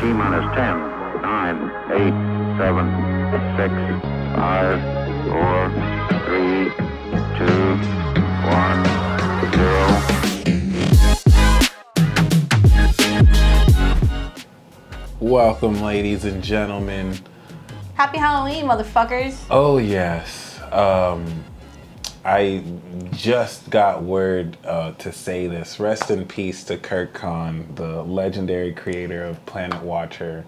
T-minus 10, 9, 8, 7, 6, 5, 4, 3, 2, 1, 0. Welcome, ladies and gentlemen. Happy Halloween, motherfuckers. Oh, yes. I just got word to say this. Rest in peace to Kirk Kahn, the legendary creator of Planet Watcher.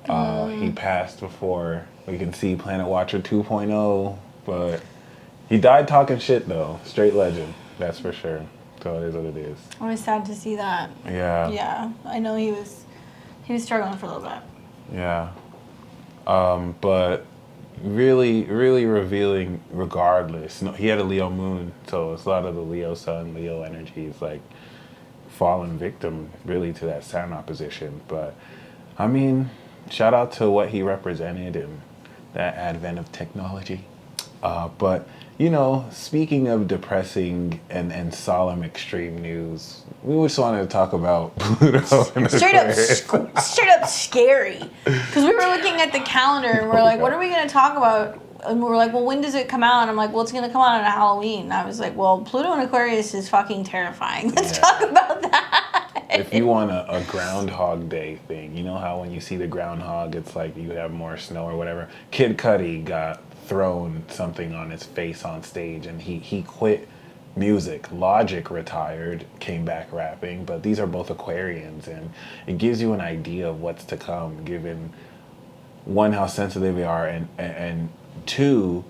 He passed before we can see Planet Watcher 2.0, but he died talking shit, though. Straight legend, that's for sure. So it is what it is. I was sad to see that. Yeah. Yeah, I know he was struggling for a little bit. Yeah. But really revealing regardless. No, he had a Leo moon, so it's a lot of the Leo sun, Leo energies, like fallen victim really to that Saturn opposition. But I mean, shout out to what he represented and that advent of technology. But you know, speaking of depressing and solemn extreme news, we just wanted to talk about Pluto and Aquarius. Straight up scary. Because we were looking at the calendar and we're like, what are we going to talk about? And we were like, well, when does it come out? And I'm like, well, it's going to come out on Halloween. And I was like, well, Pluto and Aquarius is fucking terrifying. Let's talk about that. If you want a Groundhog Day thing, you know how when you see the groundhog, it's like you have more snow or whatever. Kid Cudi got thrown something on his face on stage and he quit music. Logic retired, came back rapping, but these are both Aquarians, and it gives you an idea of what's to come, given one, how sensitive they are, and two,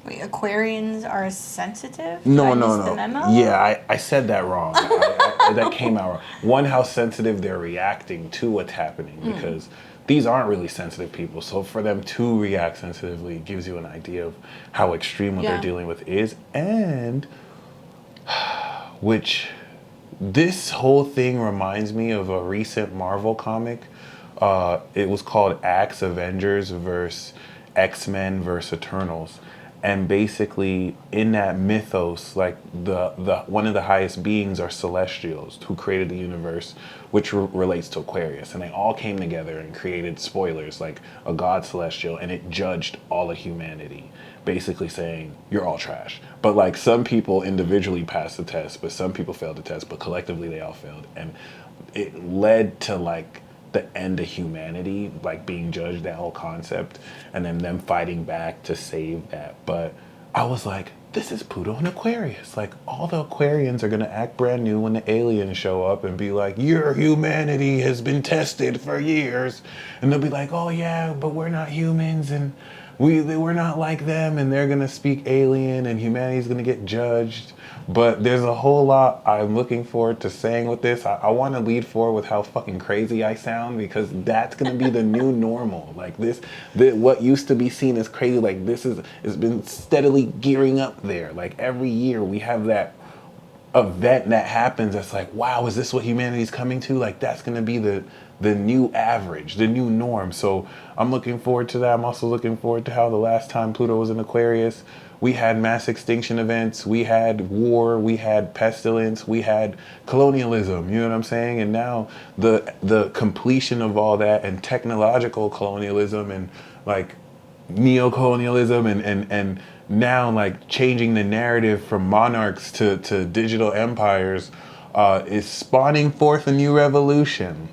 Wait, Aquarians are sensitive? No. The memo? Yeah, I said that wrong. That came out wrong. One, how sensitive they're reacting to what's happening, because these aren't really sensitive people. So for them to react sensitively gives you an idea of how extreme what they're dealing with is. And which this whole thing reminds me of a recent Marvel comic. It was called Axe Avengers versus X-Men versus Eternals. And basically, in that mythos, like the one of the highest beings are celestials who created the universe, which relates to Aquarius, and they all came together and created spoilers, like a god celestial, and it judged all of humanity, basically saying you're all trash. But like some people individually passed the test, but some people failed the test, but collectively they all failed, and it led to like the end of humanity, like being judged, that whole concept, and then them fighting back to save that. But I was like, this is Pluto and Aquarius. Like, all the Aquarians are gonna act brand new when the aliens show up and be like, your humanity has been tested for years. And they'll be like, oh yeah, but we're not humans, and we're not like them, and they're gonna speak alien, and humanity's gonna get judged. But there's a whole lot I'm looking forward to saying with this. I want to lead forward with how fucking crazy I sound, because that's going to be the new normal. Like what used to be seen as crazy, like it's been steadily gearing up there. Like every year we have that event that happens that's like, wow, is this what humanity's coming to? Like that's going to be the new average, the new norm. So I'm looking forward to that. I'm also looking forward to how the last time Pluto was in Aquarius, we had mass extinction events, we had war, we had pestilence, we had colonialism, you know what I'm saying? And now the completion of all that, and technological colonialism, and like neo-colonialism, and now like changing the narrative from monarchs to digital empires is spawning forth a new revolution.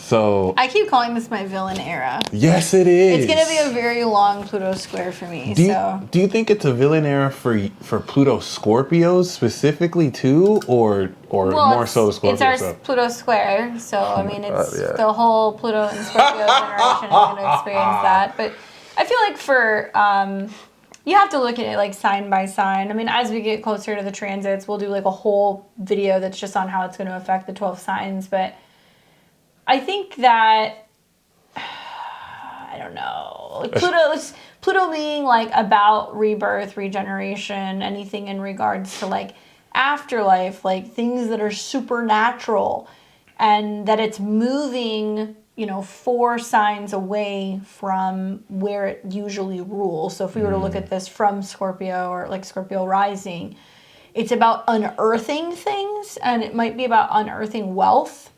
So I keep calling this my villain era. Yes, it is. It's going to be a very long Pluto square for me. Do you think it's a villain era for Pluto Scorpios specifically too, or more so the Scorpio it's our stuff? Pluto square, so I mean it's the whole Pluto and Scorpio generation is going to experience that. But I feel like for you have to look at it like sign by sign. I mean, as we get closer to the transits, we'll do like a whole video that's just on how it's going to affect the 12 signs. But I think that, I don't know, like Pluto being like about rebirth, regeneration, anything in regards to like afterlife, like things that are supernatural, and that it's moving, 4 signs away from where it usually rules. So if we were to look at this from Scorpio, or like Scorpio rising, it's about unearthing things, and it might be about unearthing wealth.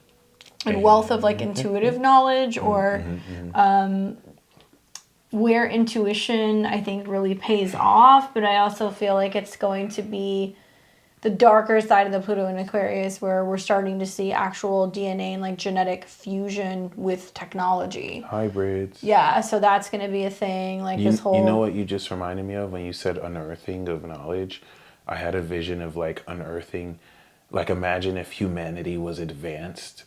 and wealth of like intuitive knowledge, or where intuition I think really pays off. But I also feel like it's going to be the darker side of the Pluto and Aquarius, where we're starting to see actual DNA and like genetic fusion with technology. Hybrids. Yeah, so that's going to be a thing. Like this whole... You know what you just reminded me of when you said unearthing of knowledge? I had a vision of like unearthing, like imagine if humanity was advanced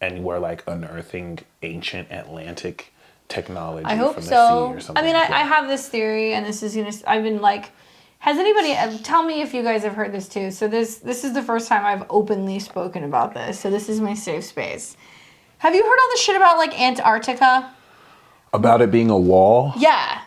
and we're like unearthing ancient Atlantic technology I hope from the so. sea or something. I mean, like I have this theory, and this is going to... I've been like... Has anybody, tell me if you guys have heard this too. So this is the first time I've openly spoken about this. So this is my safe space. Have you heard all the shit about like Antarctica? About it being a wall? Yeah.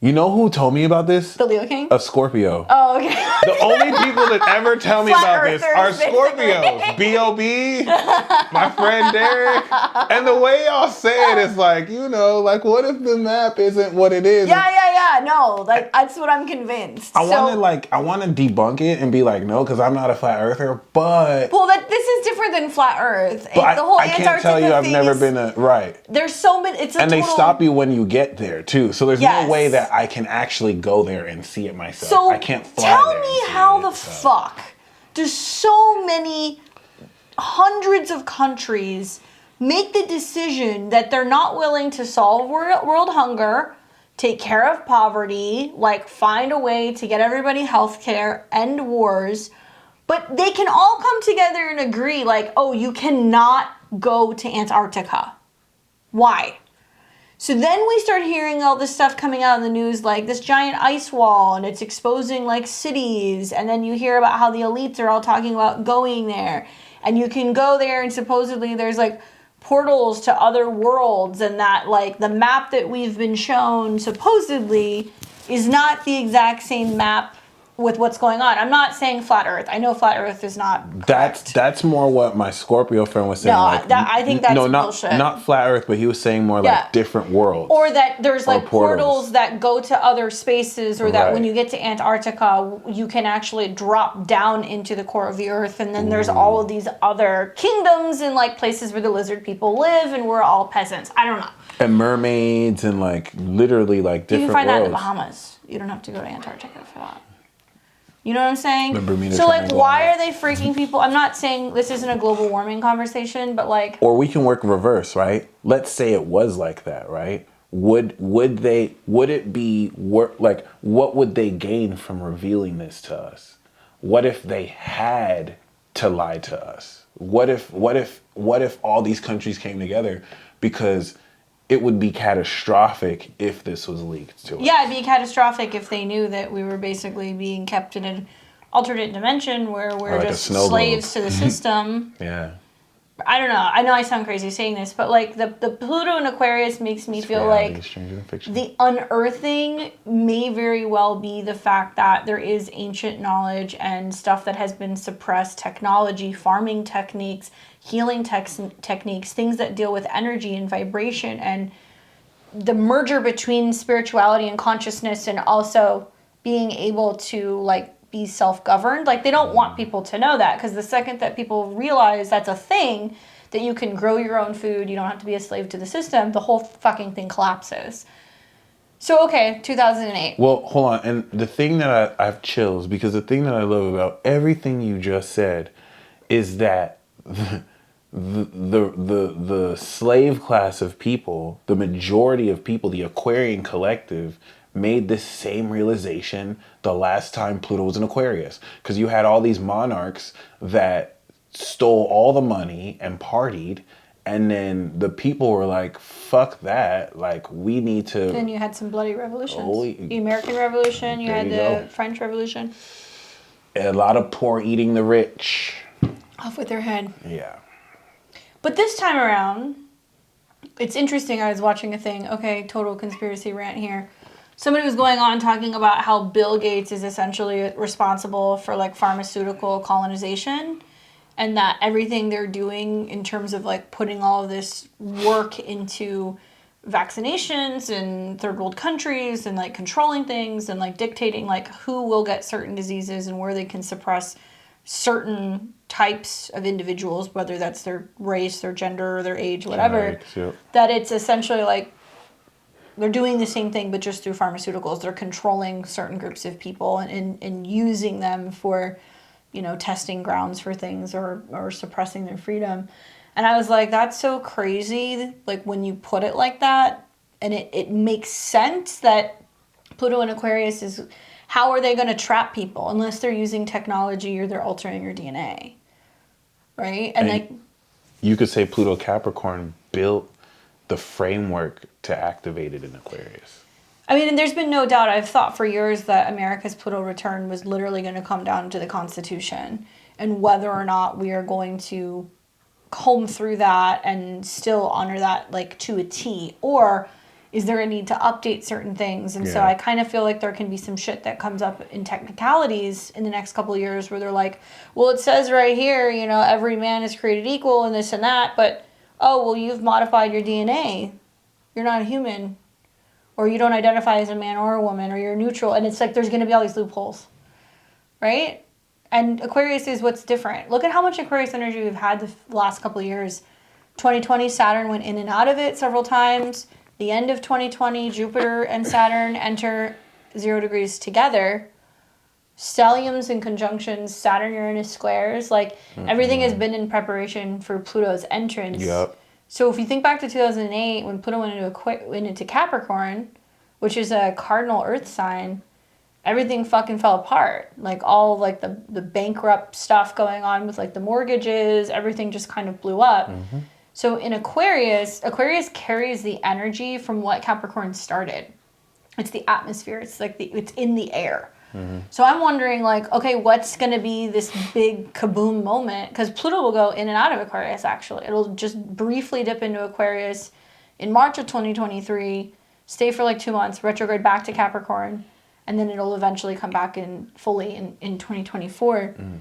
You know who told me about this? The Leo King? A Scorpio. Oh, okay. The only people that ever tell me Flat about this earthers, are Scorpios. B.O.B., my friend Derek. And the way y'all say it is like, you know, like what if the map isn't what it is? Yeah. No, like that's what I'm convinced. I want to debunk it and be like, no, because I'm not a flat earther, but... Well, this is different than flat Earth. But the whole I can't tell you I've never been a... Right. There's so many... It's a and total... they stop you when you get there, too. So there's no way that I can actually go there and see it myself. So I can't fly tell there me how the fuck do so many hundreds of countries make the decision that they're not willing to solve world hunger, take care of poverty, like find a way to get everybody health care, end wars, but they can all come together and agree like, oh, you cannot go to Antarctica. Why? So then we start hearing all this stuff coming out in the news, like this giant ice wall, and it's exposing like cities. And then you hear about how the elites are all talking about going there. And you can go there and supposedly there's like portals to other worlds, and that like the map that we've been shown supposedly is not the exact same map with what's going on. I'm not saying flat Earth. I know flat Earth is not correct. That's more what my Scorpio friend was saying. No, like, I think that's bullshit. Not flat Earth, but he was saying more like different worlds. Or that there's like portals that go to other spaces, or that when you get to Antarctica, you can actually drop down into the core of the Earth, and then there's all of these other kingdoms and like places where the lizard people live, and we're all peasants. I don't know. And mermaids and like literally like different You can find worlds. that in the Bahamas. You don't have to go to Antarctica for that. You know what I'm saying? So like, why are they freaking people? I'm not saying this isn't a global warming conversation, but like... Or we can work reverse, right? Let's say it was like that, right? Would it be like, what would they gain from revealing this to us? What if they had to lie to us? What if all these countries came together? Because it would be catastrophic if this was leaked to us. Yeah, it'd be catastrophic if they knew that we were basically being kept in an alternate dimension where we're like just slaves to the system. Yeah. I don't know. I know I sound crazy saying this, but like the Pluto and Aquarius makes me feel like the unearthing may very well be the fact that there is ancient knowledge and stuff that has been suppressed, technology, farming techniques, healing techniques, things that deal with energy and vibration, and the merger between spirituality and consciousness, and also being able to like be self-governed. Like, they don't want people to know that, because the second that people realize that's a thing, that you can grow your own food, you don't have to be a slave to the system, the whole fucking thing collapses. So, okay, 2008. Well, hold on. And the thing that I have chills, because the thing that I love about everything you just said is that the slave class of people, the majority of people, the Aquarian collective, made this same realization the last time Pluto was in Aquarius. Because you had all these monarchs that stole all the money and partied, and then the people were like, fuck that, like, we need to... Then you had some bloody revolutions. The American Revolution, you had the French Revolution. A lot of poor eating the rich. Off with their head. Yeah. But this time around, it's interesting. I was watching a thing. Okay, total conspiracy rant here. Somebody was going on talking about how Bill Gates is essentially responsible for like pharmaceutical colonization, and that everything they're doing in terms of like putting all of this work into vaccinations in third world countries and like controlling things and like dictating like who will get certain diseases and where they can suppress certain types of individuals, whether that's their race, their gender, or their age, whatever, yep. that it's essentially like they're doing the same thing but just through pharmaceuticals. They're controlling certain groups of people and using them for, testing grounds for things or suppressing their freedom. And I was like, that's so crazy, like when you put it like that. And it makes sense that Pluto and Aquarius is, how are they going to trap people unless they're using technology or they're altering your DNA, right? And you could say Pluto Capricorn built the framework to activate it in Aquarius. I mean, and there's been no doubt, I've thought for years that America's Pluto return was literally going to come down to the Constitution and whether or not we are going to comb through that and still honor that like to a T, or is there a need to update certain things? And so I kind of feel like there can be some shit that comes up in technicalities in the next couple of years where they're like, well, it says right here, every man is created equal and this and that, but, oh, well, you've modified your DNA. You're not a human. Or you don't identify as a man or a woman, or you're neutral. And it's like there's going to be all these loopholes, right? And Aquarius is what's different. Look at how much Aquarius energy we've had the last couple of years. 2020, Saturn went in and out of it several times. The end of 2020, Jupiter and Saturn enter 0 degrees together. Stelliums and conjunctions, Saturn-Uranus squares. Like, everything has been in preparation for Pluto's entrance. Yep. So if you think back to 2008, when Pluto went into Capricorn, which is a cardinal earth sign, everything fucking fell apart. Like, all, like, the bankrupt stuff going on with, like, the mortgages, everything just kind of blew up. Mm-hmm. So in Aquarius carries the energy from what Capricorn started. It's the atmosphere. It's like it's in the air. Mm-hmm. So I'm wondering, like, okay, what's going to be this big kaboom moment? Because Pluto will go in and out of Aquarius, actually. It'll just briefly dip into Aquarius in March of 2023, stay for like 2 months, retrograde back to Capricorn, and then it'll eventually come back in fully in 2024. Mm.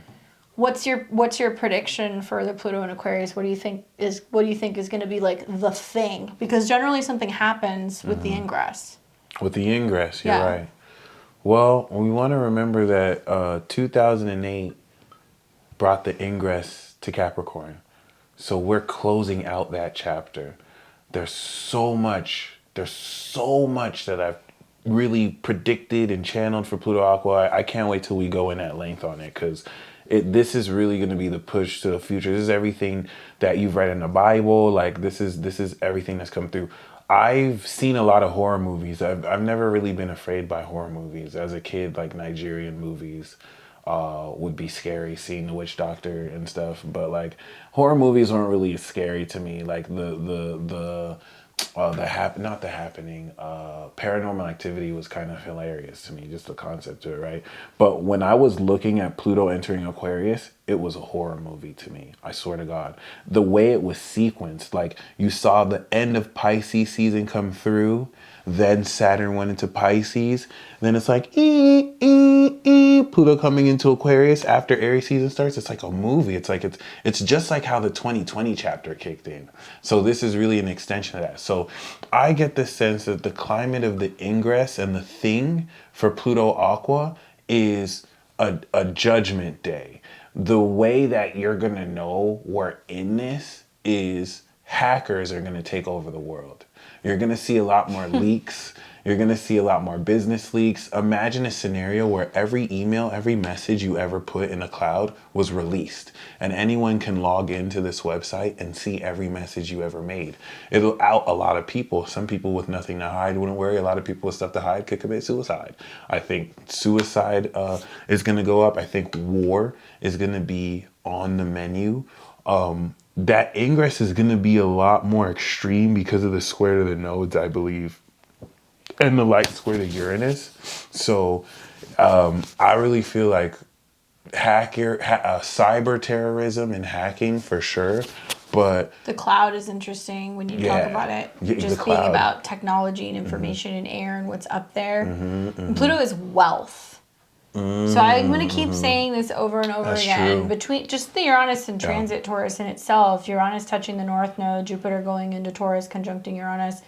What's your prediction for the Pluto and Aquarius? What do you think is going to be like the thing? Because generally something happens with the ingress. With the ingress, you're right. Well, we want to remember that 2008 brought the ingress to Capricorn. So we're closing out that chapter. There's so much that I've really predicted and channeled for Pluto Aqua. I can't wait till we go in at length on it, because this is really going to be the push to the future. This is everything that you've read in the Bible. Like, this is everything that's come through. I've seen a lot of horror movies. I've never really been afraid by horror movies. As a kid, like, Nigerian movies would be scary, seeing The Witch Doctor and stuff. But, like, horror movies weren't really scary to me. Like, Paranormal Activity was kind of hilarious to me, just the concept of it, right? But when I was looking at Pluto entering Aquarius, it was a horror movie to me. I swear to God. The way it was sequenced, like, you saw the end of Pisces season come through, then Saturn went into Pisces, then it's like, Pluto coming into Aquarius after Aries season starts. It's like a movie. It's just like how the 2020 chapter kicked in. So this is really an extension of that. So I get the sense that the climate of the ingress and the thing for Pluto Aqua is a judgment day. The way that you're going to know we're in this is hackers are going to take over the world. You're going to see a lot more leaks. You're going to see a lot more business leaks. Imagine a scenario where every email, every message you ever put in a cloud was released. And anyone can log into this website and see every message you ever made. It'll out a lot of people. Some people with nothing to hide wouldn't worry. A lot of people with stuff to hide could commit suicide. I think suicide is going to go up. I think war is going to be on the menu. That ingress is going to be a lot more extreme because of the square to the nodes, I believe, and the light square to Uranus. So I really feel like cyber terrorism and hacking for sure. But the cloud is interesting when you talk about it. Just being about technology and information and air and what's up there. And Pluto is wealth. So I'm going to keep saying this over and over again. True. Between just the Uranus and transit Taurus in itself, Uranus touching the North Node, Jupiter going into Taurus, conjuncting Uranus,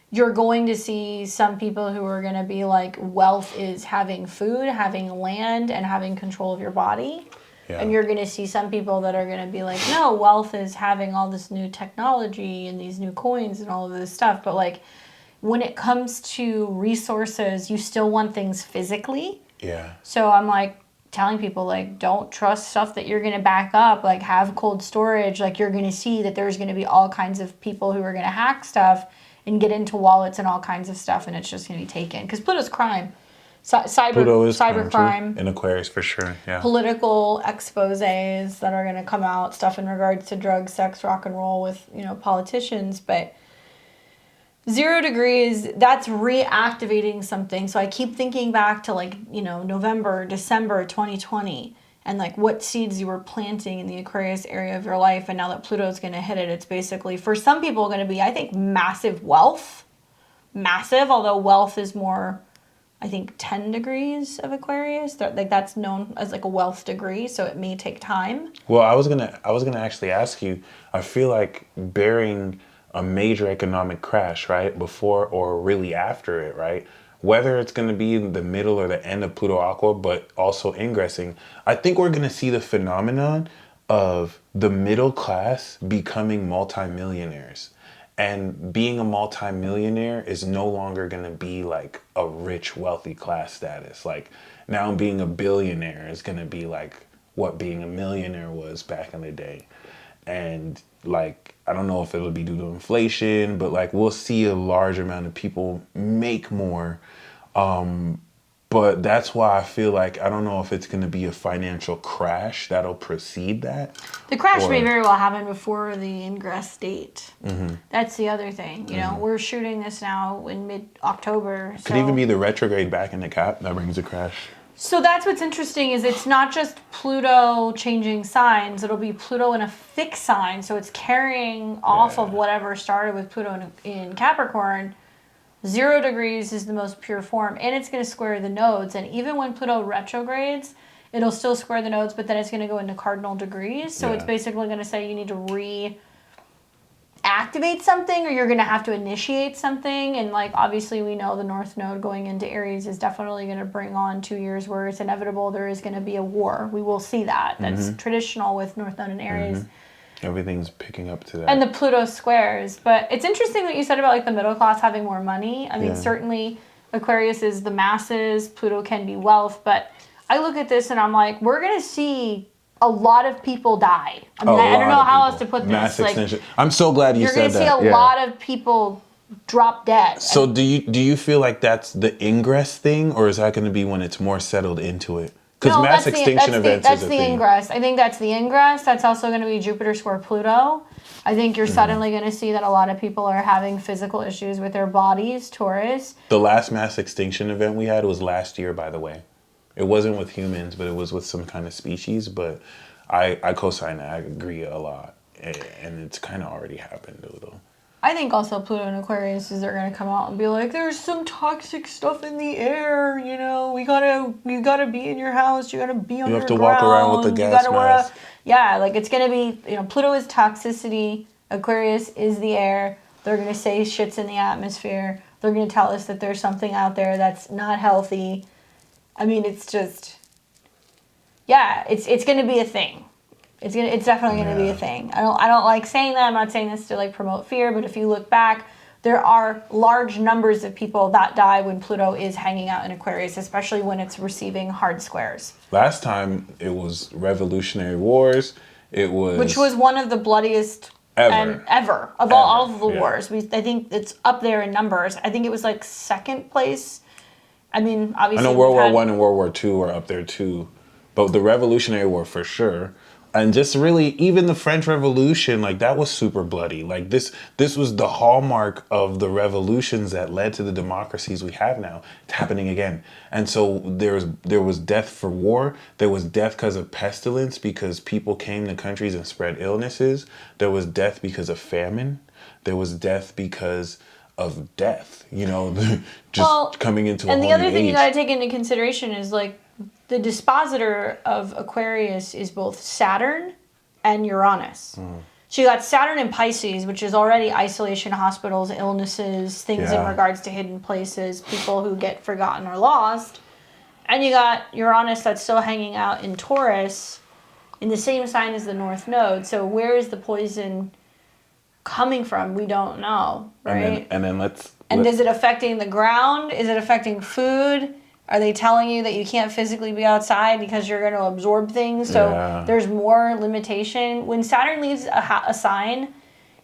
you're going to see some people who are going to be like, wealth is having food, having land, and having control of your body. Yeah. And you're going to see some people that are going to be like, no, wealth is having all this new technology and these new coins and all of this stuff. But like, when it comes to resources, you still want things physically. Yeah. So I'm like telling people, like, don't trust stuff that you're going to back up. Like, have cold storage. Like, you're going to see that there's going to be all kinds of people who are going to hack stuff and get into wallets and all kinds of stuff. And it's just going to be taken. Because Pluto's crime. Pluto is cyber crime. In Aquarius for sure, yeah. Political exposés that are going to come out, stuff in regards to drugs, sex, rock and roll with, politicians. But 0 degrees, that's reactivating something. So I keep thinking back to November, December 2020 and like what seeds you were planting in the Aquarius area of your life. And now that Pluto's going to hit it, it's basically for some people going to be, I think, massive wealth. Massive, although wealth is more, I think, 10 degrees of Aquarius. That's known as like a wealth degree, so it may take time. Well, I was gonna actually ask you. I feel like bearing a major economic crash, right, before or really after it, right? Whether it's going to be in the middle or the end of Pluto Aqua, but also ingressing, I think we're going to see the phenomenon of the middle class becoming multimillionaires. And being a multimillionaire is no longer going to be like a rich, wealthy class status. Like now being a billionaire is going to be like what being a millionaire was back in the day. And like, I don't know if it'll be due to inflation, but like we'll see a large amount of people make more. But that's why I feel like, I don't know if it's going to be a financial crash that'll precede that. The crash may very well happen before the ingress date. Mm-hmm. That's the other thing. You know, we're shooting this now in mid-October. Could even be the retrograde back in the Cap that brings a crash. So that's what's interesting is it's not just Pluto changing signs. It'll be Pluto in a fixed sign. So it's carrying off of whatever started with Pluto in Capricorn. 0 degrees is the most pure form, and it's going to square the nodes. And even when Pluto retrogrades, it'll still square the nodes, but then it's going to go into cardinal degrees. So it's basically going to say you need to reactivate something, or you're going to have to initiate something. And like obviously we know the North Node going into Aries is definitely going to bring on 2 years where it's inevitable there is going to be a war. We will see that. That's traditional with North Node and Aries. Everything's picking up to that. And the Pluto squares. But it's interesting what you said about like the middle class having more money. I mean, certainly Aquarius is the masses. Pluto can be wealth. But I look at this and I'm like, we're going to see a lot of people die. I mean, I don't know how else to put this. Mass extinction. I'm so glad you said that. You're going to see a lot of people drop dead. So do you feel like that's the ingress thing, or is that going to be when it's more settled into it? Because mass extinction events is a thing. That's the ingress. I think that's the ingress. That's also going to be Jupiter square Pluto. I think you're suddenly going to see that a lot of people are having physical issues with their bodies, Taurus. The last mass extinction event we had was last year, by the way. It wasn't with humans, but it was with some kind of species. But I co-sign that. I agree a lot. And it's kind of already happened, though. I think also Pluto and Aquarius are going to come out and be like, there's some toxic stuff in the air, you know, you gotta be in your house, you gotta be on your ground. You have to walk around with a gas mask. Like it's going to be, Pluto is toxicity, Aquarius is the air. They're going to say shit's in the atmosphere. They're going to tell us that there's something out there that's not healthy. I mean, it's just, it's going to be a thing. It's definitely going to be a thing. I don't like saying that. I'm not saying this to like promote fear, but if you look back, there are large numbers of people that die when Pluto is hanging out in Aquarius, especially when it's receiving hard squares. Last time it was Revolutionary Wars. Which was one of the bloodiest ever of all of the wars. I think it's up there in numbers. I think it was like second place. I mean, obviously I know World War I and World War II are up there too, but the Revolutionary War for sure. And just really, even the French Revolution, like that was super bloody. Like this was the hallmark of the revolutions that led to the democracies we have now. It's happening again. And so there was death for war. There was death because of pestilence, because people came to countries and spread illnesses. There was death because of famine. There was death because of death, coming into a whole new age. And the other thing you got to take into consideration is like, the dispositor of Aquarius is both Saturn and Uranus. So you got Saturn in Pisces, which is already isolation, hospitals, illnesses, things in regards to hidden places, people who get forgotten or lost. And you got Uranus that's still hanging out in Taurus, in the same sign as the North Node. So where is the poison coming from? We don't know, right? And then is it affecting the ground? Is it affecting food? Are they telling you that you can't physically be outside because you're going to absorb things? So there's more limitation. When Saturn leaves a sign,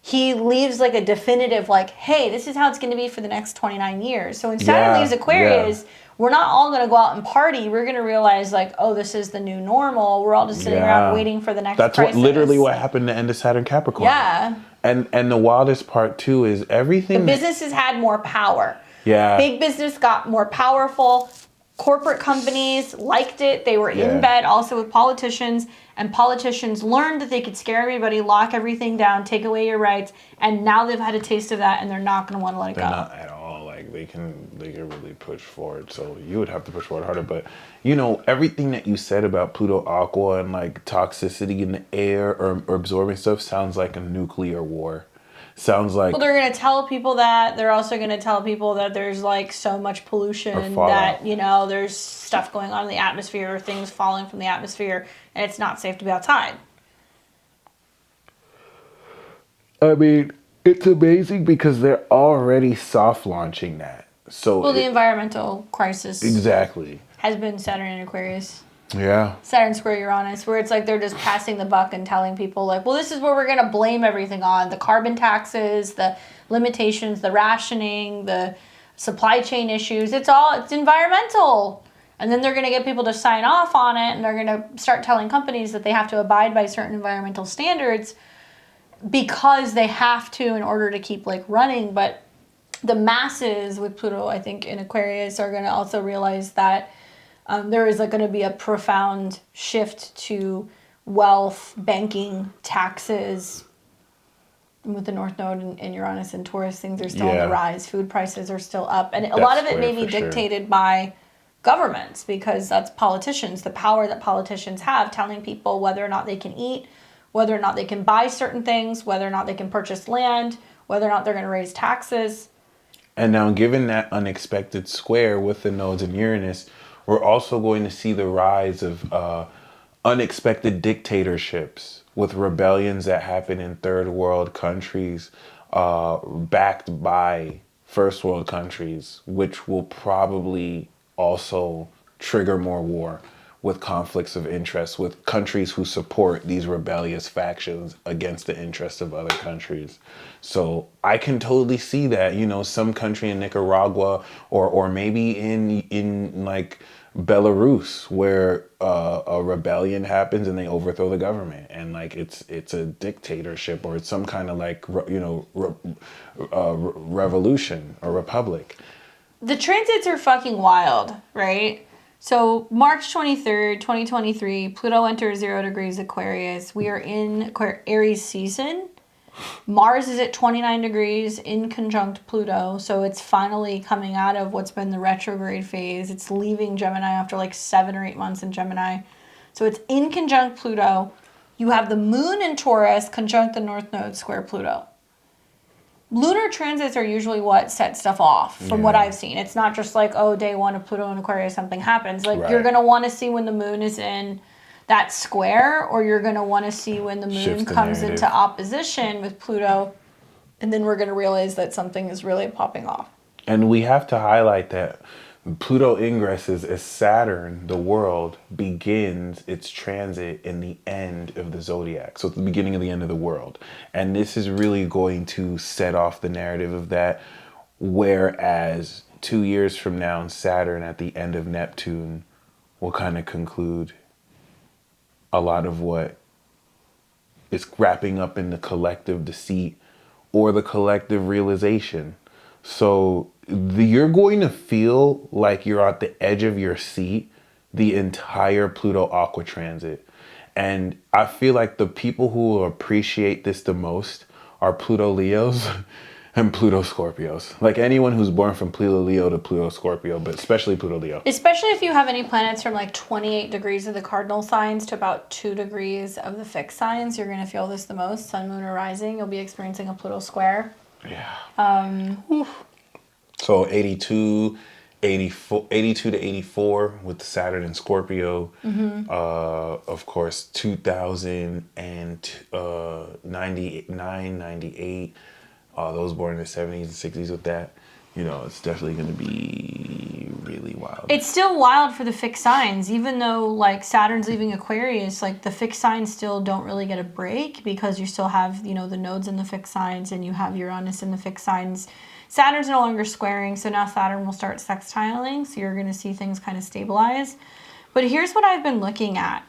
he leaves like a definitive, like, hey, this is how it's going to be for the next 29 years. So when Saturn leaves Aquarius, we're not all going to go out and party. We're going to realize, like, oh, this is the new normal. We're all just sitting around waiting for the next crisis. That's literally what happened to end of Saturn Capricorn. Yeah. And the wildest part, too, is everything... The businesses had more power. Yeah. Big business got more powerful. Corporate companies liked it. They were in bed also with politicians. And politicians learned that they could scare everybody, lock everything down, take away your rights. And now they've had a taste of that, and they're not going to want to let it go. They're not at all. Like, they can really push forward. So you would have to push forward harder. But, you know, everything that you said about Pluto Aqua and, like, toxicity in the air or absorbing stuff sounds like a nuclear war. Sounds like... Well, they're going to tell people that. They're also going to tell people that there's, like, so much pollution that, you know, there's stuff going on in the atmosphere, things falling from the atmosphere, and it's not safe to be outside. I mean, it's amazing because they're already soft launching that. So well, the environmental crisis has been Saturn and Aquarius. Yeah. Saturn square Uranus, where it's like they're just passing the buck and telling people, like, well, this is where we're going to blame everything on. The carbon taxes, the limitations, the rationing, the supply chain issues. It's environmental. And then they're going to get people to sign off on it, and they're going to start telling companies that they have to abide by certain environmental standards because they have to in order to keep, like, running. But the masses with Pluto, I think, in Aquarius are going to also realize that there is going to be a profound shift to wealth, banking, taxes. With the North Node and Uranus and Taurus, things are still on the rise. Food prices are still up. And a lot of it may be dictated by governments because that's politicians, the power that politicians have, telling people whether or not they can eat, whether or not they can buy certain things, whether or not they can purchase land, whether or not they're going to raise taxes. And now, given that unexpected square with the nodes in Uranus, we're also going to see the rise of unexpected dictatorships with rebellions that happen in third world countries backed by first world countries, which will probably also trigger more war with conflicts of interest with countries who support these rebellious factions against the interests of other countries. So I can totally see that, you know, some country in Nicaragua or maybe in like Belarus where a rebellion happens and they overthrow the government and like it's a dictatorship or it's some kind of like revolution or republic. The transits are fucking wild, right? So March 23rd, 2023, Pluto enters 0 degrees Aquarius. We are in Aries season. Mars is at 29 degrees in conjunct Pluto. So it's finally coming out of what's been the retrograde phase. It's leaving Gemini after like 7 or 8 months in Gemini. So it's in conjunct Pluto. You have the moon in Taurus conjunct the North Node square Pluto. Lunar transits are usually what set stuff off from what I've seen. It's not just like, oh, day one of Pluto and Aquarius, something happens. Like you're going to want to see when the moon is in that square, or you're going to want to see when the moon comes into opposition with Pluto. And then we're going to realize that something is really popping off. And we have to highlight that Pluto ingresses as Saturn, the world, begins its transit in the end of the zodiac. So it's the beginning of the end of the world. And this is really going to set off the narrative of that. Whereas 2 years from now, Saturn at the end of Neptune will kind of conclude a lot of what is wrapping up in the collective deceit or the collective realization. So you're going to feel like you're at the edge of your seat the entire Pluto Aqua transit. And I feel like the people who will appreciate this the most are Pluto Leos and Pluto Scorpios. Like anyone who's born from Pluto Leo to Pluto Scorpio, but especially Pluto Leo. Especially if you have any planets from like 28 degrees of the cardinal signs to about 2 degrees of the fixed signs, you're going to feel this the most. Sun, moon, or rising, you'll be experiencing a Pluto square. Yeah. So 82, 82 to 84 with Saturn and Scorpio. Of course, 2099, 98. Those born in the 70s and 60s with that. You know, it's definitely going to be really wild. It's still wild for the fixed signs, even though like Saturn's leaving Aquarius. Like the fixed signs still don't really get a break because you still have, you know, the nodes in the fixed signs and you have Uranus in the fixed signs. Saturn's no longer squaring, so now Saturn will start sextiling, so you're going to see things kind of stabilize. But here's what I've been looking at.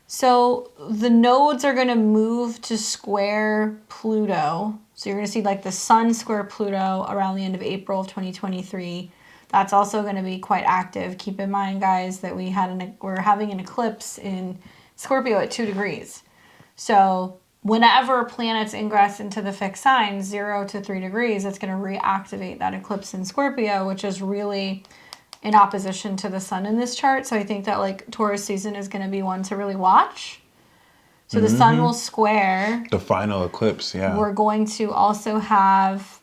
So the nodes are going to move to square Pluto. So you're going to see like the Sun square Pluto around the end of April of 2023. That's also going to be quite active. Keep in mind, guys, that we're having an eclipse in Scorpio at 2 degrees. So whenever planets ingress into the fixed signs, 0 to 3 degrees, it's going to reactivate that eclipse in Scorpio, which is really in opposition to the sun in this chart. So I think that like Taurus season is going to be one to really watch. So the sun will square. The final eclipse, yeah. We're going to also have...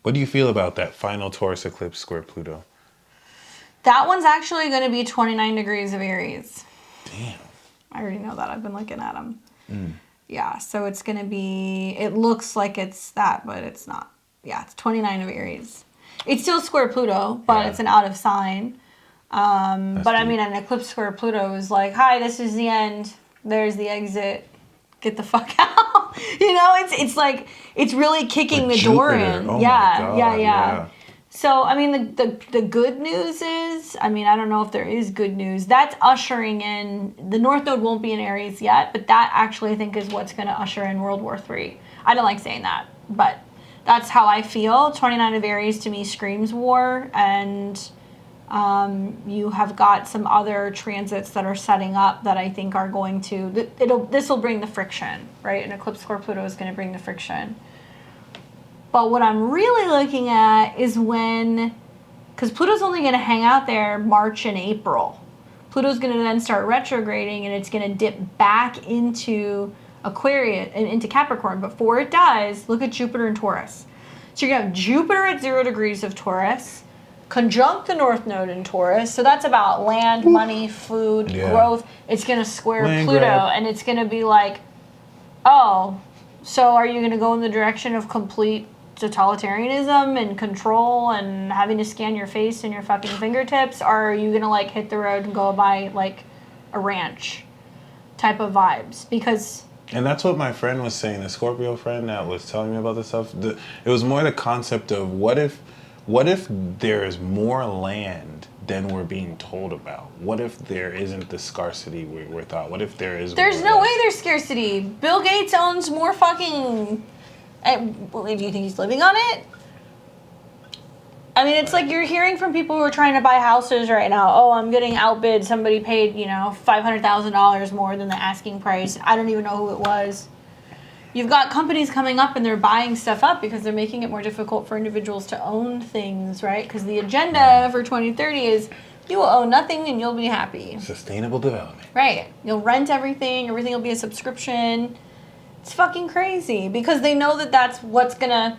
What do you feel about that final Taurus eclipse square Pluto? That one's actually going to be 29 degrees of Aries. Damn. I already know that. I've been looking at them. Yeah, so it's going to be... It looks like it's that, but it's not. Yeah, it's 29 of Aries. It's still square Pluto, but it's an out of sign. But deep. I mean, an eclipse square Pluto is like, hi, this is the end. There's the exit. Get the fuck out. You know, it's like, it's really kicking the door in. Oh Yeah. So, I mean, the good news is, I mean, I don't know if there is good news. That's ushering in, the North Node won't be in Aries yet, but that actually I think is what's going to usher in World War III. I don't like saying that, but that's how I feel. 29 of Aries to me screams war, and you have got some other transits that are setting up that I think are going to, this will bring the friction, right? An eclipse square Pluto is going to bring the friction. But what I'm really looking at is when, because Pluto's only going to hang out there March and April. Pluto's going to then start retrograding, and it's going to dip back into Aquarius and into Capricorn. Before it does, look at Jupiter and Taurus. So you're going to have Jupiter at 0 degrees of Taurus, conjunct the North Node in Taurus. So that's about land, money, food, growth. It's going to square Land Pluto, grab. and it's going to be like, oh, so are you going to go in the direction of complete totalitarianism and control and having to scan your face and your fucking fingertips? Or are you going to like hit the road and go buy like a ranch type of vibes? Because... And that's what my friend was saying, the Scorpio friend that was telling me about this stuff. It was more the concept of what if there is more land than we're being told about? What if there isn't the scarcity we're thought? What if there is... There's no way there's scarcity. Bill Gates owns more fucking... Do you think he's living on it? I mean, it's like you're hearing from people who are trying to buy houses right now. Oh, I'm getting outbid. Somebody paid, $500,000 more than the asking price. I don't even know who it was. You've got companies coming up and they're buying stuff up because they're making it more difficult for individuals to own things, right? Because the agenda for 2030 is you will own nothing and you'll be happy. Sustainable development. Right. You'll rent everything. Everything will be a subscription. It's fucking crazy because they know that that's what's going to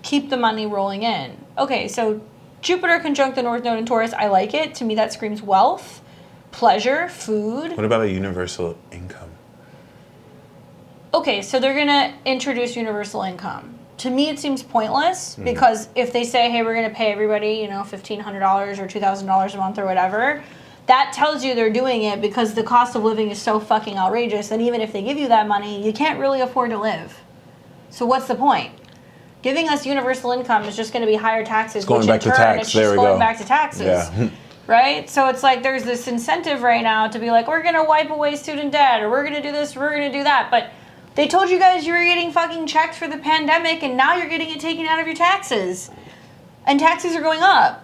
keep the money rolling in. Okay, so Jupiter conjunct the North Node in Taurus. I like it. To me, that screams wealth, pleasure, food. What about a universal income? Okay, so they're going to introduce universal income. To me, it seems pointless because if they say, hey, we're going to pay everybody, $1,500 or $2,000 a month or whatever, that tells you they're doing it because the cost of living is so fucking outrageous. And even if they give you that money, you can't really afford to live. So what's the point? Giving us universal income is just going to be higher taxes, it's going which back in to turn tax. it's There just we going go. back to taxes. Yeah. Right? So it's like there's this incentive right now to be like, we're going to wipe away student debt, or we're going to do this, we're going to do that. But they told you guys you were getting fucking checks for the pandemic, and now you're getting it taken out of your taxes. And taxes are going up.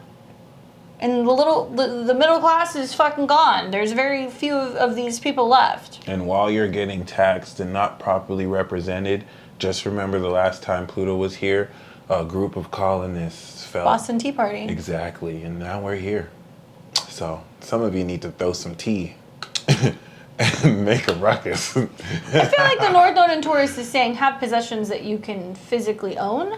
And the middle class is fucking gone. There's very few of these people left. And while you're getting taxed and not properly represented, just remember the last time Pluto was here, a group of colonists fell. Boston Tea Party. Exactly. And now we're here. So some of you need to throw some tea and make a ruckus. I feel like the North Node in Taurus is saying have possessions that you can physically own.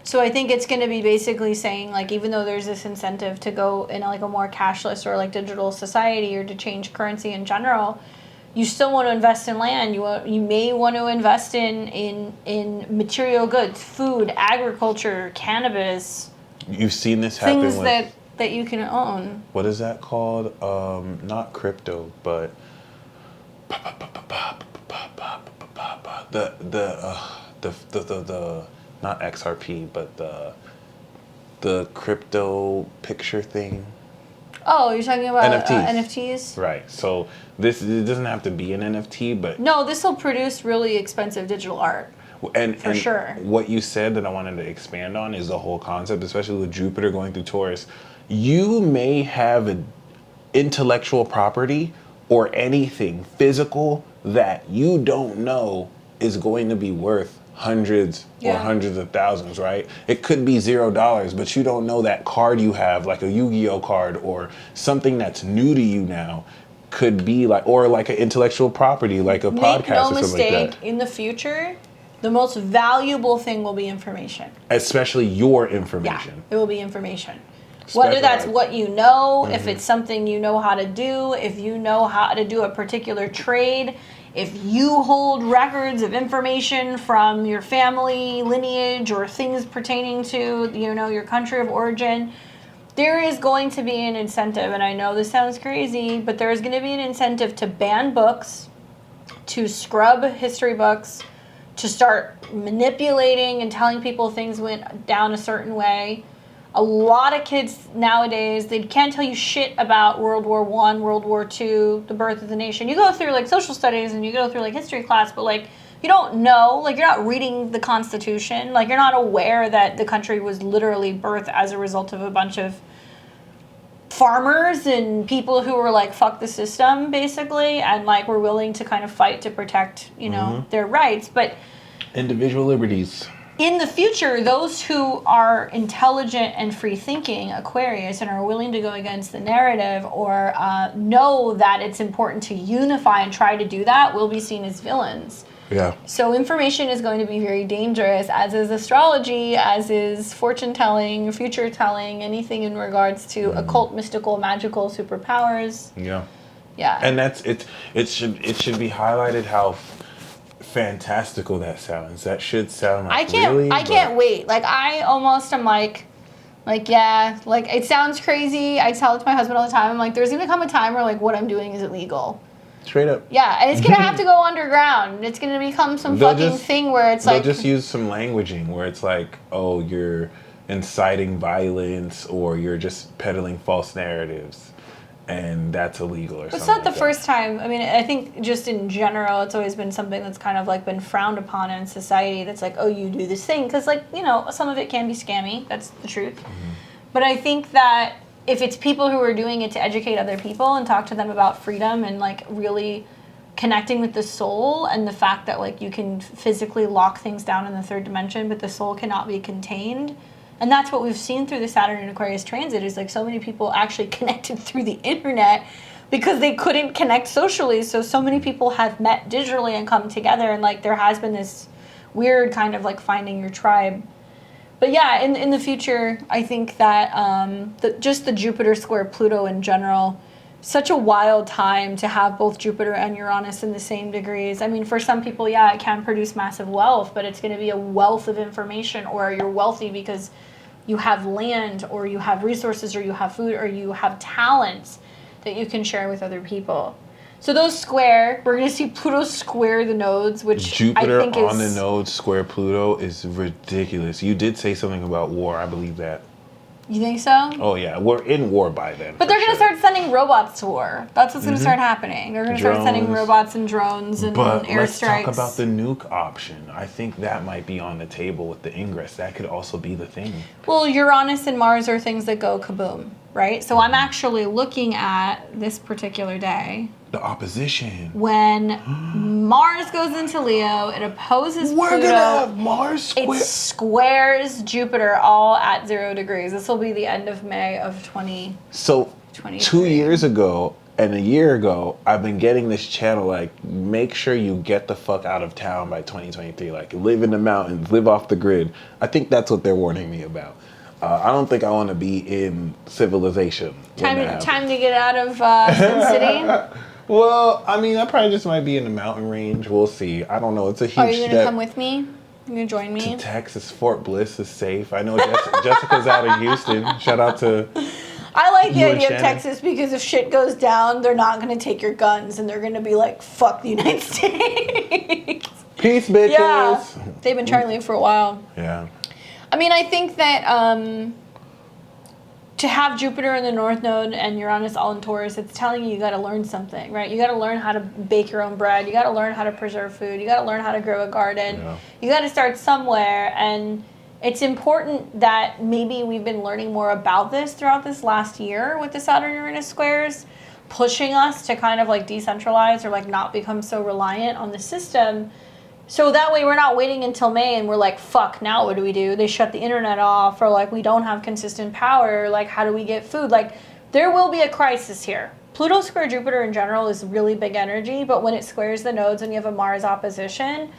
So I think it's going to be basically saying, like, even though there's this incentive to go in like a more cashless or like digital society or to change currency in general, you still want to invest in land. You may want to invest in material goods, food, agriculture, cannabis. You've seen this happen things with, that you can own. what is that called? Not crypto, but the not XRP, but the crypto picture thing. Oh, you're talking about NFTs. NFTs? Right. So it doesn't have to be an NFT, but no, this will produce really expensive digital art. And sure. What you said that I wanted to expand on is the whole concept, especially with Jupiter going through Taurus. You may have an intellectual property or anything physical that you don't know is going to be worth hundreds or hundreds of thousands, right? It could be $0, but you don't know that card you have, like a Yu-Gi-Oh card or something that's new to you now, could be like, or like an intellectual property, like a podcast or something like that. Make no mistake, in the future, the most valuable thing will be information. Especially your information. Yeah, it will be information. Whether that's what you know, if it's something you know how to do, if you know how to do a particular trade, if you hold records of information from your family lineage or things pertaining to, your country of origin, there is going to be an incentive, and I know this sounds crazy, but there is going to be an incentive to ban books, to scrub history books, to start manipulating and telling people things went down a certain way. A lot of kids nowadays, they can't tell you shit about World War I, World War II, the birth of the nation. You go through like social studies and you go through like history class, but like you don't know, like you're not reading the Constitution, like you're not aware that the country was literally birthed as a result of a bunch of farmers and people who were like, fuck the system, basically, and like were willing to kind of fight to protect, their rights. But individual liberties. In the future, those who are intelligent and free-thinking, Aquarius, and are willing to go against the narrative or know that it's important to unify and try to do that will be seen as villains. Yeah. So information is going to be very dangerous, as is astrology, as is fortune-telling, future-telling, anything in regards to occult, mystical, magical superpowers. Yeah. Yeah. And that's it. It should be highlighted how fantastical that sounds. That should sound like I can't wait. Like I almost am like yeah, like it sounds crazy. I tell it to my husband all the time. I'm like, there's gonna come a time where like what I'm doing is illegal. Straight up. Yeah, and it's gonna have to go underground. It's gonna become some thing where it's like they'll just use some languaging where it's like, oh, you're inciting violence or you're just peddling false narratives. And that's illegal or something. It's not the first time. I mean, I think just in general, it's always been something that's kind of like been frowned upon in society. That's like, oh, you do this thing. Because, like, some of it can be scammy. That's the truth. Mm-hmm. But I think that if it's people who are doing it to educate other people and talk to them about freedom and, like, really connecting with the soul and the fact that, like, you can physically lock things down in the third dimension, but the soul cannot be contained. And that's what we've seen through the Saturn and Aquarius transit is like so many people actually connected through the internet because they couldn't connect socially. So many people have met digitally and come together, and like there has been this weird kind of like finding your tribe. But yeah, in the future, I think that just the Jupiter square Pluto in general, such a wild time to have both Jupiter and Uranus in the same degrees. I mean, for some people, yeah, it can produce massive wealth, but it's going to be a wealth of information, or you're wealthy because you have land, or you have resources, or you have food, or you have talents that you can share with other people. So those square, we're going to see Pluto square the nodes, which Jupiter I think on the nodes square Pluto is ridiculous. You did say something about war. I believe that. You think so? Oh, yeah. We're in war by then. But they're going to start sending robots to war. That's what's going to start happening. They're going to start sending robots and drones and airstrikes. Let's talk about the nuke option. I think that might be on the table with the ingress. That could also be the thing. Well, Uranus and Mars are things that go kaboom, right? So I'm actually looking at this particular day. The opposition. When Mars goes into Leo, it opposes Pluto. We're going to have Mars square. It squares Jupiter all at 0 degrees. This will be the end of May of 2023. So 2 years ago, And a year ago, I've been getting this channel, like, make sure you get the fuck out of town by 2023. Like, live in the mountains, live off the grid. I think that's what they're warning me about. I don't think I want to be in civilization. Time to get out of Sin City? Well, I mean, I probably just might be in the mountain range. We'll see. I don't know. It's a huge step. Are you going to come with me? You going to join me? To Texas. Fort Bliss is safe. I know Jessica's out of Houston. Shout out to... I like the idea of Texas because if shit goes down, they're not going to take your guns and they're going to be like, fuck the United States. Peace, bitches. Yeah. They've been trying to leave for a while. Yeah. I mean, I think that to have Jupiter in the North Node and Uranus all in Taurus, it's telling you got to learn something, right? You got to learn how to bake your own bread. You got to learn how to preserve food. You got to learn how to grow a garden. Yeah. You got to start somewhere, and it's important that maybe we've been learning more about this throughout this last year with the Saturn-Uranus squares, pushing us to kind of like decentralize or like not become so reliant on the system. So that way we're not waiting until May and we're like, fuck, now what do we do? They shut the internet off, or like we don't have consistent power. Like, how do we get food? Like, there will be a crisis here. Pluto square Jupiter in general is really big energy, but when it squares the nodes and you have a Mars opposition,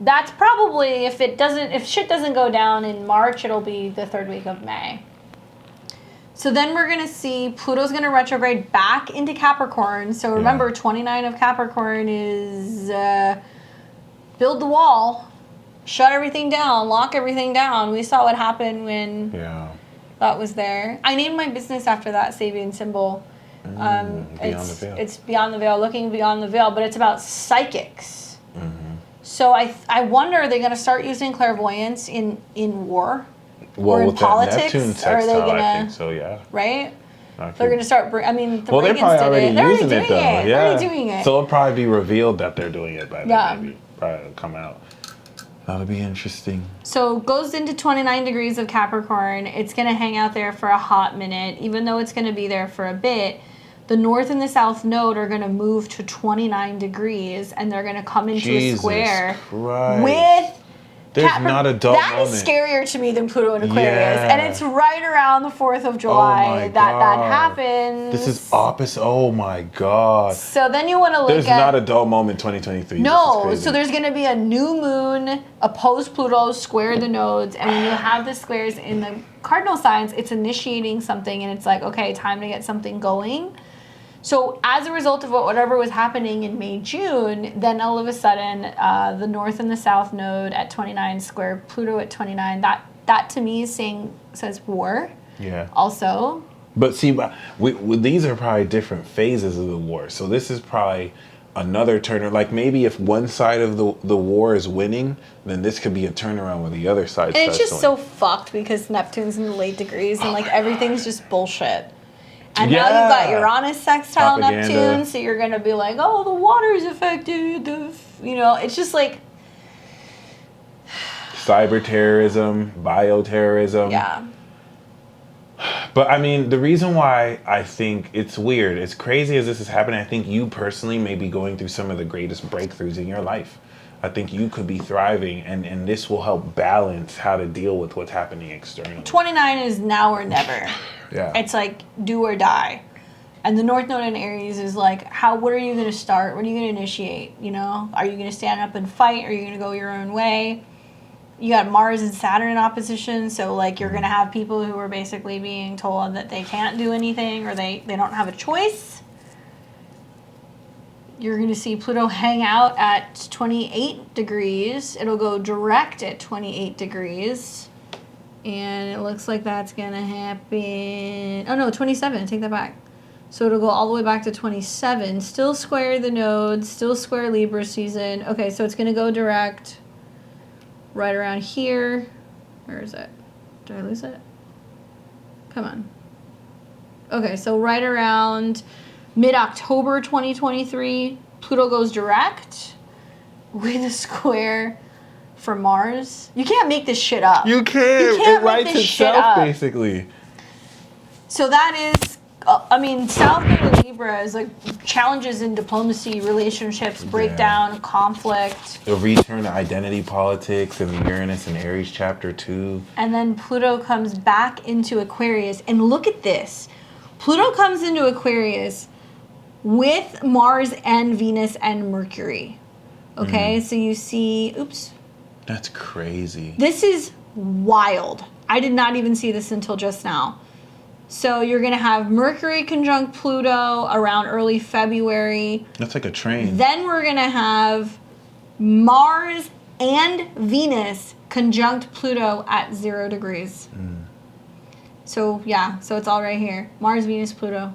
that's probably, if shit doesn't go down in March, it'll be the third week of May. So then we're going to see Pluto's going to retrograde back into Capricorn. So remember, 29 of Capricorn is build the wall, shut everything down, lock everything down. We saw what happened when that was there. I named my business after that Sabian symbol. Beyond the veil. It's beyond the veil, looking beyond the veil, but it's about psychics. Mm-hmm. So I wonder, are they going to start using clairvoyance in war? Well, or in with politics? That Neptune sextile, are they gonna, I think so, yeah. Right? They're going to start, the Reagans they're probably already did it. using it, though. Yeah. They're already doing it. So it'll probably be revealed that they're doing it by then, maybe. Probably it'll come out. That'll be interesting. So goes into 29 degrees of Capricorn. It's going to hang out there for a hot minute, even though it's going to be there for a bit. The North and the South node are going to move to 29 degrees, and they're going to come into a square with There's not a dull moment. That is scarier to me than Pluto and Aquarius. And it's right around the 4th of July that happens. This is opposite. Oh my God. So then you want to look at... There's not a dull moment 2023. No. So there's going to be a new moon, opposed Pluto, square the nodes. And when you have the squares in the cardinal signs, it's initiating something. And it's like, okay, time to get something going. So as a result of whatever was happening in May, June, then all of a sudden, the North and the South node at 29 square, Pluto at 29, that to me says war. Yeah. Also. But see, these are probably different phases of the war. So this is probably another turner. Like maybe if one side of the war is winning, then this could be a turnaround where the other side starts And it's just winning. so fucked because Neptune's in the late degrees and like everything's just bullshit. And now you've got Uranus sextile Neptune, so you're going to be like, oh, the water's affected. It's just like... Cyber terrorism, bioterrorism. Yeah. But I mean, the reason why I think it's weird, as crazy as this is happening, I think you personally may be going through some of the greatest breakthroughs in your life. I think you could be thriving, and this will help balance how to deal with what's happening externally. 29 is now or never. Yeah. It's like do or die. And the North Node in Aries is like, what are you going to start? What are you going to initiate? Are you going to stand up and fight? Are you going to go your own way? You got Mars and Saturn in opposition, so like you're going to have people who are basically being told that they can't do anything or they don't have a choice. You're going to see Pluto hang out at 28 degrees. It'll go direct at 28 degrees. And it looks like that's going to happen... Oh, no, 27. Take that back. So it'll go all the way back to 27. Still square the nodes. Still square Libra season. Okay, so it's going to go direct right around here. Where is it? Did I lose it? Come on. Okay, so right around mid-October 2023, Pluto goes direct with a square for Mars. You can't make this shit up. You can't. It writes itself, basically. So that is, South Node of Libra is like challenges in diplomacy, relationships, breakdown, conflict. A return to identity politics in the Uranus and Aries chapter 2. And then Pluto comes back into Aquarius. And look at this. Pluto comes into Aquarius with Mars and Venus and Mercury. Okay, so you see, oops. That's crazy. This is wild. I did not even see this until just now. So you're going to have Mercury conjunct Pluto around early February. That's like a train. Then we're going to have Mars and Venus conjunct Pluto at 0 degrees. So yeah, so it's all right here. Mars, Venus, Pluto.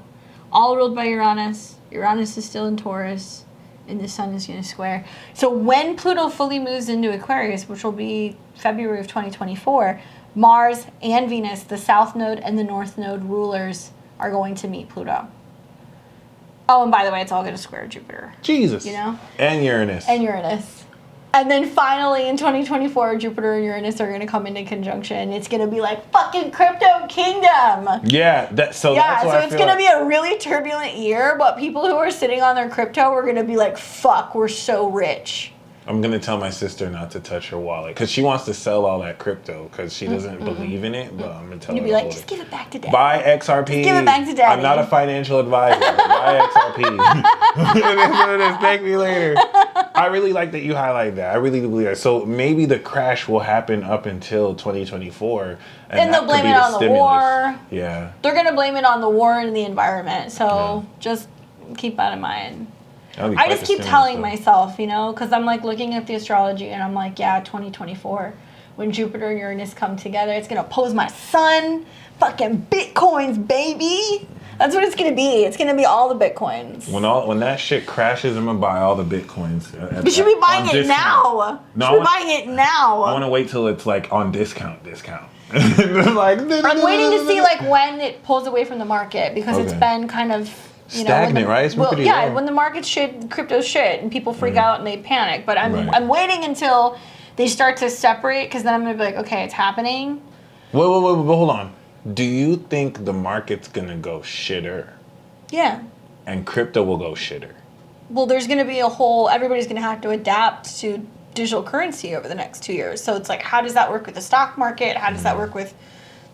All ruled by Uranus. Uranus is still in Taurus. And the sun is going to square. So when Pluto fully moves into Aquarius, which will be February of 2024, Mars and Venus, the south node and the north node rulers, are going to meet Pluto. Oh, and by the way, it's all going to square Jupiter. Jesus. You know? And Uranus. And Uranus. And then finally in 2024, Jupiter and Uranus are going to come into conjunction. It's going to be like fucking crypto kingdom. Yeah, so it's going to be a really turbulent year, but people who are sitting on their crypto are going to be like, fuck, we're so rich. I'm going to tell my sister not to touch her wallet because she wants to sell all that crypto because she doesn't believe in it, but I'm going to tell her. You'd be like, just give it back to Daddy. Buy XRP. Just give it back to Daddy. I'm not a financial advisor, but buy XRP. It is what it is. Thank me later. I really like that you highlight that. I really do believe that. So maybe the crash will happen up until 2024. And they'll blame it on the war. Yeah. They're going to blame it on the war and the environment. So just keep that in mind. I just keep telling myself, you know, because I'm like looking at the astrology and I'm like, yeah, 2024, when Jupiter and Uranus come together, it's going to oppose my sun. Fucking Bitcoins, baby. That's what it's going to be. It's going to be all the Bitcoins. When that shit crashes, I'm going to buy all the Bitcoins. You should be buying it now. No, you should be buying it now. I want to wait till it's like on discount. Like, I'm waiting to see like when it pulls away from the market because it's been kind of... stagnant, right? It's well, yeah, low. When the market's shit, crypto's shit, and people freak out and they panic. But I'm waiting until they start to separate, because then I'm gonna be like, okay, it's happening. Wait, hold on. Do you think the market's gonna go shitter? Yeah. And crypto will go shitter? Well, there's gonna be everybody's gonna have to adapt to digital currency over the next 2 years. So it's like, how does that work with the stock market? How does that work with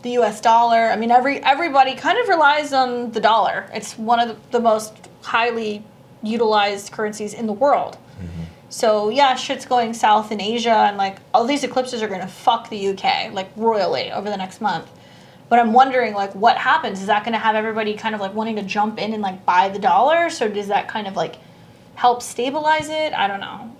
the U.S. dollar? I mean, everybody kind of relies on the dollar. It's one of the most highly utilized currencies in the world. So yeah, shit's going south in Asia, and like all these eclipses are gonna fuck the UK like royally over the next month. But I'm wondering like what happens? Is that gonna have everybody kind of like wanting to jump in and like buy the dollar? So does that kind of like help stabilize it? I don't know.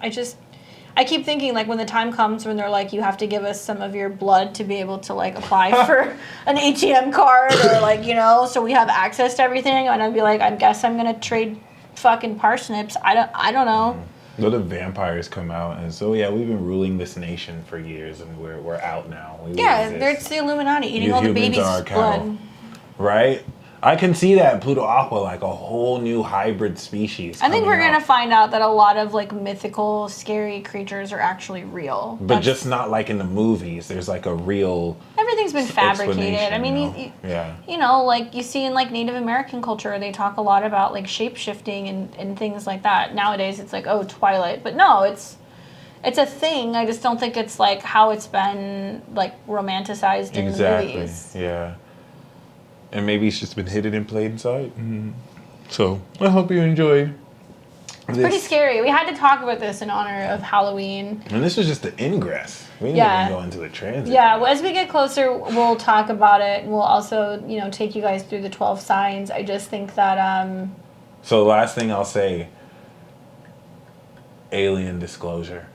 I keep thinking, like, when the time comes when they're like, you have to give us some of your blood to be able to, like, apply for an ATM card or, like, you know, so we have access to everything. And I'd be like, I guess I'm going to trade fucking parsnips. I don't know. Though the vampires come out and so, yeah, we've been ruling this nation for years and we're out now. It's the Illuminati eating all the babies' blood. Right? I can see that Pluto Aqua, like a whole new hybrid species. I think we're going to find out that a lot of like mythical, scary creatures are actually real. But just not like in the movies. There's like a real... Everything's been fabricated. I mean, you know, like you see in like Native American culture, they talk a lot about like shape-shifting and things like that. Nowadays, it's like, oh, Twilight. But no, it's a thing. I just don't think it's like how it's been like romanticized in movies. Yeah. And maybe it's just been hidden and played inside. So I hope you enjoyed. It's pretty scary. We had to talk about this in honor of Halloween. And this was just the ingress. We didn't even go into the transit. Yeah, well, as we get closer, we'll talk about it. And we'll also, you know, take you guys through the 12 signs. I just think that... So the last thing I'll say, alien disclosure.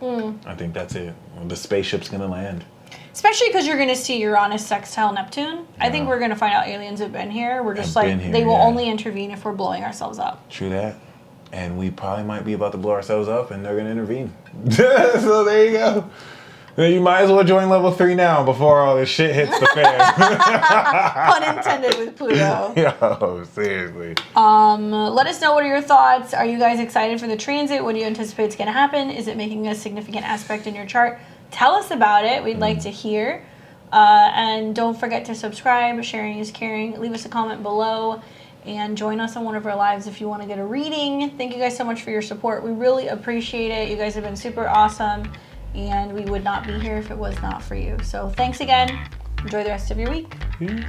I think that's it. The spaceship's going to land. Especially because you're going to see Uranus sextile Neptune. Yeah. I think we're going to find out aliens have been here. We're just they will only intervene if we're blowing ourselves up. True that. And we probably might be about to blow ourselves up and they're going to intervene. So there you go. You might as well join level 3 now before all this shit hits the fan. Pun intended with Pluto. Yo, seriously. Let us know, what are your thoughts? Are you guys excited for the transit? What do you anticipate is going to happen? Is it making a significant aspect in your chart? Tell us about it. We'd like to hear. And don't forget to subscribe. Sharing is caring. Leave us a comment below. And join us on one of our lives if you want to get a reading. Thank you guys so much for your support. We really appreciate it. You guys have been super awesome. And we would not be here if it was not for you. So thanks again. Enjoy the rest of your week. Peace.